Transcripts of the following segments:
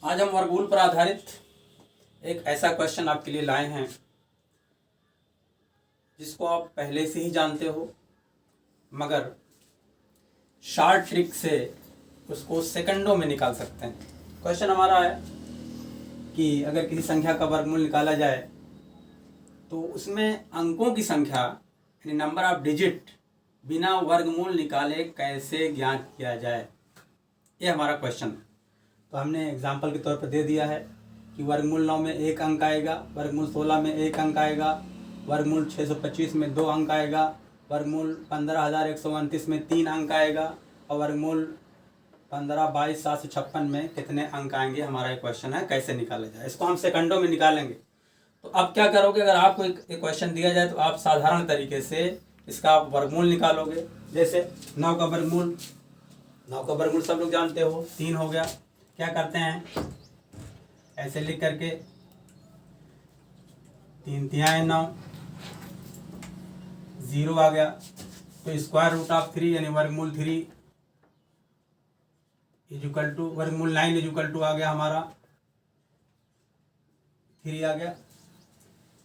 आज हम वर्गमूल पर आधारित एक ऐसा क्वेश्चन आपके लिए लाए हैं जिसको आप पहले से ही जानते हो, मगर शॉर्ट ट्रिक से उसको सेकंडों में निकाल सकते हैं। क्वेश्चन हमारा है कि अगर किसी संख्या का वर्गमूल निकाला जाए तो उसमें अंकों की संख्या यानी नंबर ऑफ डिजिट बिना वर्गमूल निकाले कैसे ज्ञात किया जाए, ये हमारा क्वेश्चन है। तो हमने एग्जाम्पल के तौर पर दे दिया है कि वर्गमूल 9 में 1 अंक आएगा, वर्गमूल 16 में 1 अंक आएगा, वर्गमूल 625 में 2 अंक आएगा, वर्गमूल 15,129 में 3 अंक आएगा और वर्गमूल 15,22,756 में कितने अंक आएंगे। हमारा एक क्वेश्चन है कैसे निकाला जाए। इसको हम सेकंडों में निकालेंगे। तो अब क्या करोगे, अगर आपको एक क्वेश्चन दिया जाए तो आप साधारण तरीके से इसका आप वर्गमूल निकालोगे। जैसे 9 का वर्गमूल सब लोग जानते हो 3 हो गया। क्या करते हैं, ऐसे लिख करके 3 तिहाई 9 0 आ गया, तो स्क्वायर रूट ऑफ 3 यानी वर्गमूल 3 इजुकल टू वर्गमूल 9 इजुकल टू आ गया हमारा 3 आ गया।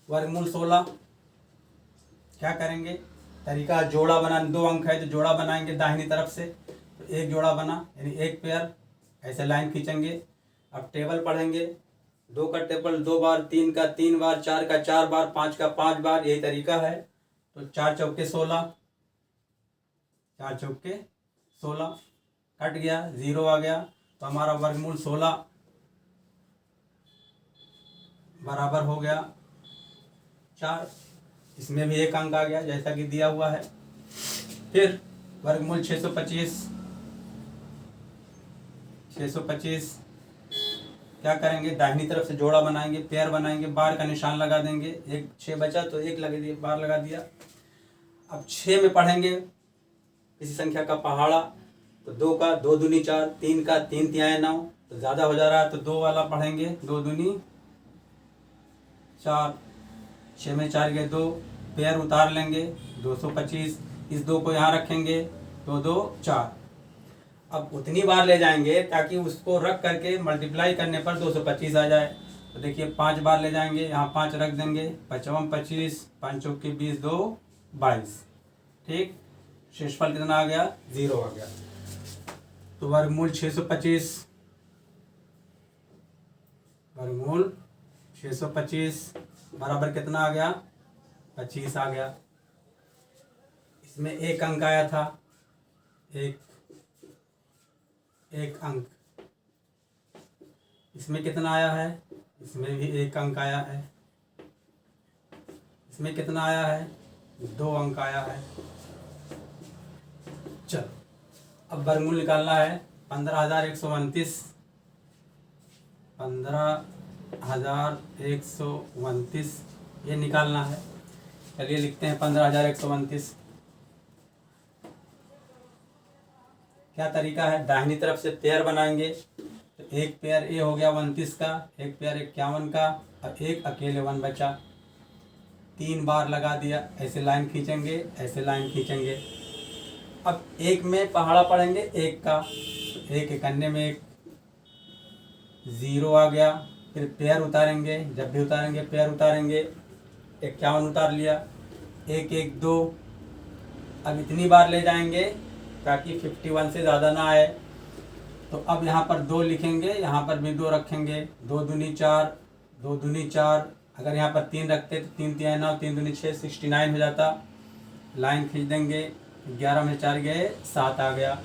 वर्गमूल 16 क्या करेंगे, तरीका जोड़ा बना, 2 अंक है तो जोड़ा बनाएंगे दाहिनी तरफ से, तो एक जोड़ा बना यानी एक पेयर, ऐसे लाइन खींचेंगे। अब टेबल पढ़ेंगे, 2 का टेबल 2 बार, 3 का 3 बार, 4 का 4 बार, 5 का 5 बार, यही तरीका है। तो 4 चौके 16, 4 चौके 16 कट गया, 0 आ गया। तो हमारा वर्गमूल 16 बराबर हो गया 4। इसमें भी एक अंक आ गया जैसा कि दिया हुआ है। फिर वर्गमूल 625 क्या करेंगे, दाहिनी तरफ से जोड़ा बनाएंगे, पेयर बनाएंगे, बार का निशान लगा देंगे। एक 6 बचा तो एक लगा दिया, बार लगा दिया। अब 6 में पढ़ेंगे किसी संख्या का पहाड़ा, तो 2 का 2 दूनी 4, 3 का 3 तिहाई 9, तो ज़्यादा हो जा रहा है तो 2 वाला पढ़ेंगे, 2 दूनी 4, 6 में 4 के 2, पेयर उतार लेंगे 225, इस 2 को यहाँ रखेंगे, 2 2 4। अब उतनी बार ले जाएंगे ताकि उसको रख करके मल्टीप्लाई करने पर 225 आ जाए। तो देखिए 5 बार ले जाएंगे, यहाँ 5 रख देंगे, 55 25, 5 चौके 20, 2 22। ठीक, शेषफल कितना आ गया, 0 आ गया। तो वर्गमूल 625 बराबर कितना आ गया, 25 आ गया। इसमें एक अंक आया था, एक अंक। इसमें कितना आया है, इसमें भी एक अंक आया है। इसमें कितना आया है, 2 अंक आया है। चलो अब वर्गमूल निकालना है 15,129 ये निकालना है। चलिए लिखते हैं 15,129। क्या तरीका है, दाहिनी तरफ से पेयर बनाएंगे। तो एक पेयर ए हो गया 29 का, एक पेयर 51 का और एक अकेले 1 बचा। 3 बार लगा दिया, ऐसे लाइन खींचेंगे, ऐसे लाइन खींचेंगे। अब एक में पहाड़ा पढ़ेंगे एक का, तो एक इकन्ने में एक 0 आ गया। फिर पेयर उतारेंगे, जब भी उतारेंगे पेयर उतारेंगे, 51 उतार लिया, 1 1 2। अब इतनी बार ले जाएंगे ताकि 51 से ज़्यादा ना आए। तो अब यहाँ पर 2 लिखेंगे, यहाँ पर भी 2 रखेंगे, 2 दूनी 4, 2 दूनी 4। अगर यहाँ पर 3 रखते तो 3 तिहाई 9, 3 दूनी 6, 69 हो जाता। लाइन खींच देंगे, 11 में 4 गए, 7 आ गया।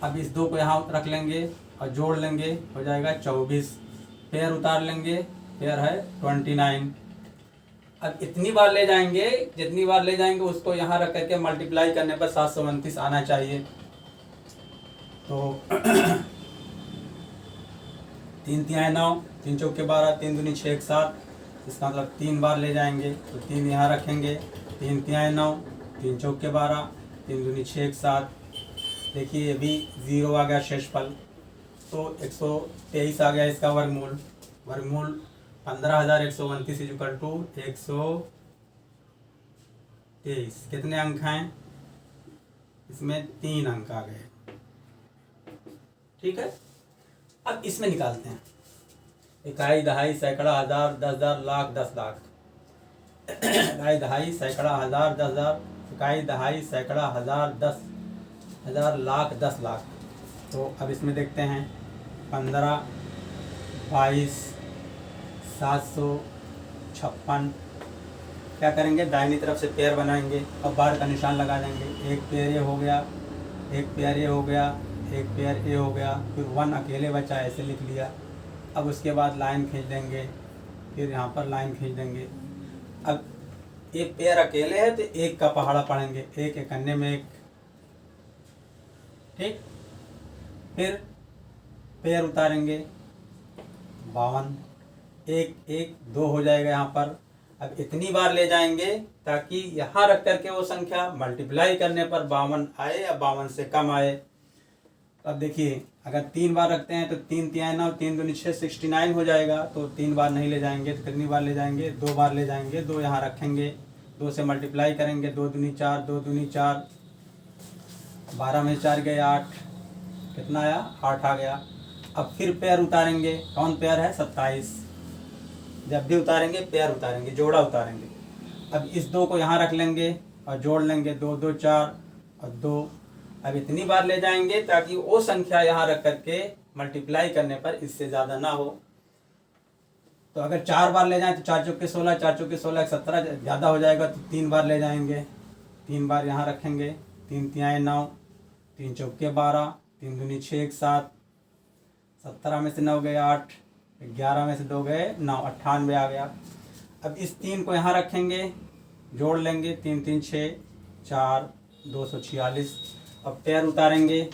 अब इस 2 को यहाँ रख लेंगे और जोड़ लेंगे, हो जाएगा 24। पेयर उतार लेंगे, पेयर है 29। अब इतनी बार ले जाएंगे, जितनी बार ले जाएंगे उसको यहाँ रख करके मल्टीप्लाई करने पर 729 आना चाहिए। तो 3 तिहाई 9, 3 चौके 12, 3 दूनी 6 1 7। इसका मतलब 3 बार ले जाएंगे, तो 3 यहाँ रखेंगे, 3 तिहाई 9, 3 चौके 12, 3 दूनी 6 1 7। देखिए ये भी 0 आ गया शेषफल। तो 123 आ गया इसका वर्गमूल। 15,129 इक्वल टू 123। कितने अंक हैं, इसमें 3 अंक आ गए। ठीक है, अब इसमें निकालते हैं। इकाई, दहाई, सैकड़ा, हजार, 10,000, लाख, 10,00,000। इकाई, दहाई, सैकड़ा, हजार, 10,000। इकाई, दहाई, सैकड़ा, हजार, 10,000, लाख, 10,00,000। तो अब इसमें देखते हैं 15, 22, 756। क्या करेंगे, दाहिनी तरफ से पेयर बनाएंगे। अब बार का निशान लगा देंगे। एक पेयर ये हो गया, एक पेयर ये हो गया, एक पेयर ये हो गया, फिर 1 अकेले बचा, ऐसे लिख लिया। अब उसके बाद लाइन खींच देंगे, फिर यहाँ पर लाइन खींच देंगे। अब एक पेयर अकेले है तो एक का पहाड़ा पढ़ेंगे, एक एक अन्य में एक, ठीक। फिर पेयर उतारेंगे 52, एक एक 2 हो जाएगा यहाँ पर। अब इतनी बार ले जाएंगे ताकि यहाँ रख करके वो संख्या मल्टीप्लाई करने पर 52 आए या 52 से कम आए। अब देखिए, अगर 3 बार रखते हैं तो 3 तिहाई 9, 3 दूनी 6, 69 हो जाएगा। तो 3 बार नहीं ले जाएंगे तो कितनी बार ले जाएंगे, 2 बार ले जाएंगे। 2 यहाँ रखेंगे, 2 से मल्टीप्लाई करेंगे, 2 दूनी 4, 2 दूनी 4, 12 में 4 गए 8, कितना आया, 8 आ गया। अब फिर पेयर उतारेंगे। कौन पेयर है, 27। जब भी उतारेंगे पेयर उतारेंगे, जोड़ा उतारेंगे। अब इस 2 को यहाँ रख लेंगे और जोड़ लेंगे, 2 2 4 और 2। अब इतनी बार ले जाएंगे ताकि वो संख्या यहाँ रख करके मल्टीप्लाई करने पर इससे ज़्यादा ना हो। तो अगर 4 बार ले जाएं तो 4 चौके 16, 4 चौके 16, 17 ज़्यादा हो जाएगा। तो 3 बार ले जाएंगे, 3 बार यहाँ रखेंगे, 3 तिहाई 9, 3 चौके 12, 3 दूनी 6, 1 7, 17 में से 9 गए 8, 11 में से 2 गए 9, 98 आ गया। अब इस 3 को यहाँ रखेंगे, जोड़ लेंगे, 3 3 6 4, 246। अब पेयर उतारेंगे,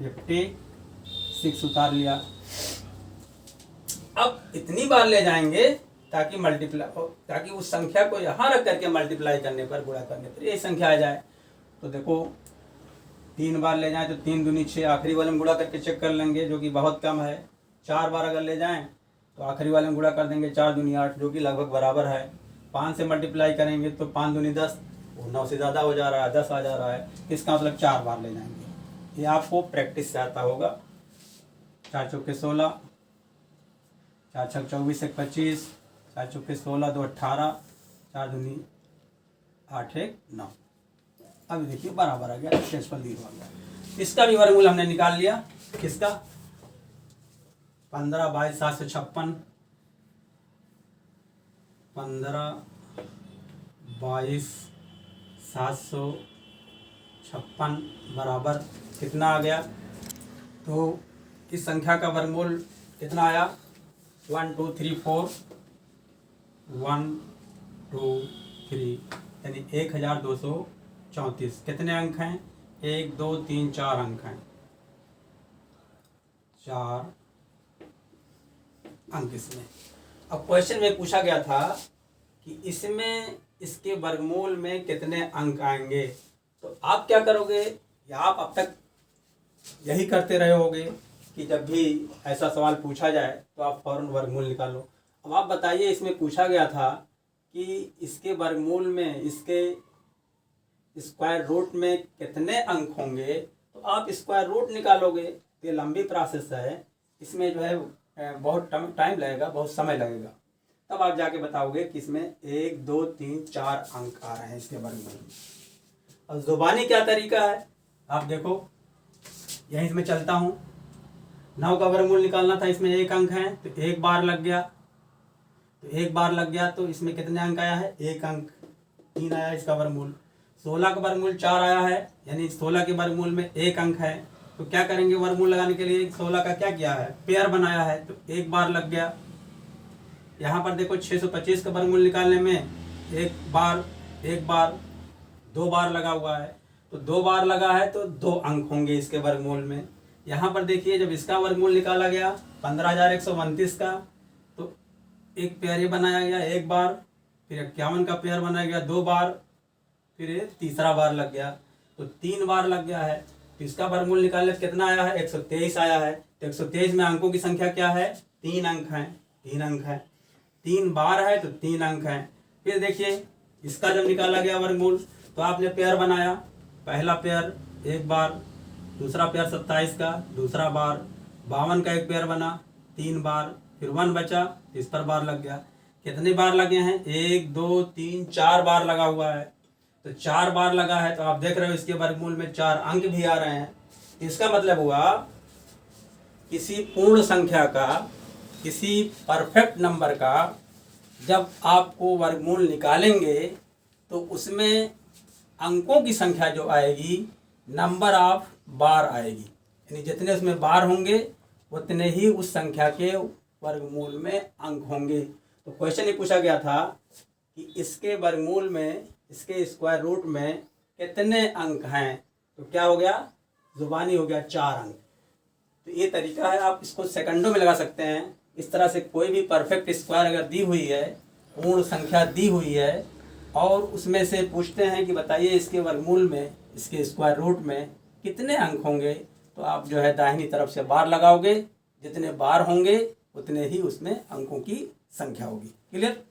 56 उतार लिया। अब इतनी बार ले जाएंगे ताकि ताकि उस संख्या को यहाँ रख करके मल्टीप्लाई करने पर, गुणा करने पर ये संख्या आ जाए। तो देखो 3 बार ले जाएं तो 3 दूनी 6, आखिरी वाले में गुणा करके चेक कर लेंगे जो कि बहुत कम है। 4 बार अगर ले जाएं तो आखिरी वाले में गुणा कर देंगे, 4 दूनी 8 जो कि लगभग बराबर है। 5 से मल्टीप्लाई करेंगे तो 5 दूनी 10, वो 9 से ज़्यादा हो जा रहा है, 10 आ जा रहा है। इसका मतलब 4 बार ले जाएंगे। ये आपको प्रैक्टिस से आता होगा। 4 चौके 16, 4 छक 24, 1 25, 4 चौके 16, 2 18, 4 दूनी 8 1 9। अब देखिए बराबर आ गया, शेषफल 0 आ गया। इसका भी वर्गमूल हमने निकाल लिया। किसका, 15 22 756, 15 22 756 बराबर कितना आ गया। तो इस संख्या का वर्गमूल कितना आया, 1 2 3 4, 1 2 3, यानी 1234। कितने अंक हैं, 1 2 3 4 अंक हैं, 4 अंक इसमें। अब क्वेश्चन में पूछा गया था कि इसमें इसके वर्गमूल में कितने अंक आएंगे। तो आप क्या करोगे, या आप अब तक यही करते रहे होगे कि जब भी ऐसा सवाल पूछा जाए तो आप फौरन वर्गमूल निकालो। अब आप बताइए, इसमें पूछा गया था कि इसके वर्गमूल में, इसके स्क्वायर रूट में कितने अंक होंगे। तो आप स्क्वायर रूट निकालोगे, ये लंबी प्रोसेस है, इसमें जो है बहुत टाइम लगेगा, बहुत समय लगेगा। तब आप जाके बताओगे कि इसमें 1 2 3 4 अंक आ रहे हैं इसके वर्गमूल में। और जुबानी क्या तरीका है, आप देखो, यहीं इसमें चलता हूँ। 9 का वर्गमूल निकालना था, इसमें 1 अंक है तो 1 बार लग गया, तो 1 बार लग गया। तो इसमें कितने अंक आया है, 1 अंक, 3 आया इसका वर्गमूल। 16 का वर्गमूल 4 आया है, यानी 16 के वर्गमूल में 1 अंक है। तो क्या करेंगे, वर्गमूल लगाने के लिए 16 का क्या किया है, पेयर बनाया है, तो 1 बार लग गया। यहाँ पर देखो 625 का वर्गमूल निकालने में 1 बार 2 बार लगा हुआ है, तो 2 बार लगा है तो 2 अंक होंगे इसके वर्गमूल में। यहाँ पर देखिए, जब इसका वर्गमूल निकाला गया 15,129 का, तो एक पेयर ये बनाया गया 1 बार, फिर 51 का पेयर बनाया गया 2 बार, फिर ये तीसरा बार लग गया, तो 3 बार लग गया है। तो इसका वर्गमूल निकालने कितना आया है, 123 आया है। तो 123 में अंकों की संख्या क्या है, 3 अंक है, 3 अंक है। 3 बार है तो 3 अंक है। फिर देखिए, इसका जब निकाला गया वर्गमूल तो आपने पेयर बनाया, पहला पेयर 1 बार, दूसरा पेयर 27 का दूसरा बार, 52 का एक पेयर बना 3 बार, फिर 1 बचा, तो इस पर बार लग गया। कितने बार लगे हैं? 1 2 3 4 बार लगा हुआ है। तो 4 बार लगा है तो आप देख रहे हो इसके वर्गमूल में 4 अंक भी आ रहे हैं। इसका मतलब हुआ किसी पूर्ण संख्या का, किसी परफेक्ट नंबर का जब आपको वर्गमूल निकालेंगे तो उसमें अंकों की संख्या जो आएगी, नंबर ऑफ बार आएगी, यानी जितने उसमें बार होंगे उतने ही उस संख्या के वर्गमूल में अंक होंगे। तो क्वेश्चन ये पूछा गया था कि इसके वर्गमूल में, इसके स्क्वायर रूट में कितने अंक हैं? तो क्या हो गया? जुबानी हो गया 4 अंक। तो ये तरीका है, आप इसको सेकंडों में लगा सकते हैं। इस तरह से कोई भी परफेक्ट स्क्वायर अगर दी हुई है, पूर्ण संख्या दी हुई है, और उसमें से पूछते हैं कि बताइए इसके वर्गमूल में, इसके स्क्वायर रूट में कितने अंक होंगे, तो आप जो है दाहिनी तरफ से बार लगाओगे। जितने बार होंगे उतने ही उसमें अंकों की संख्या होगी। क्लियर?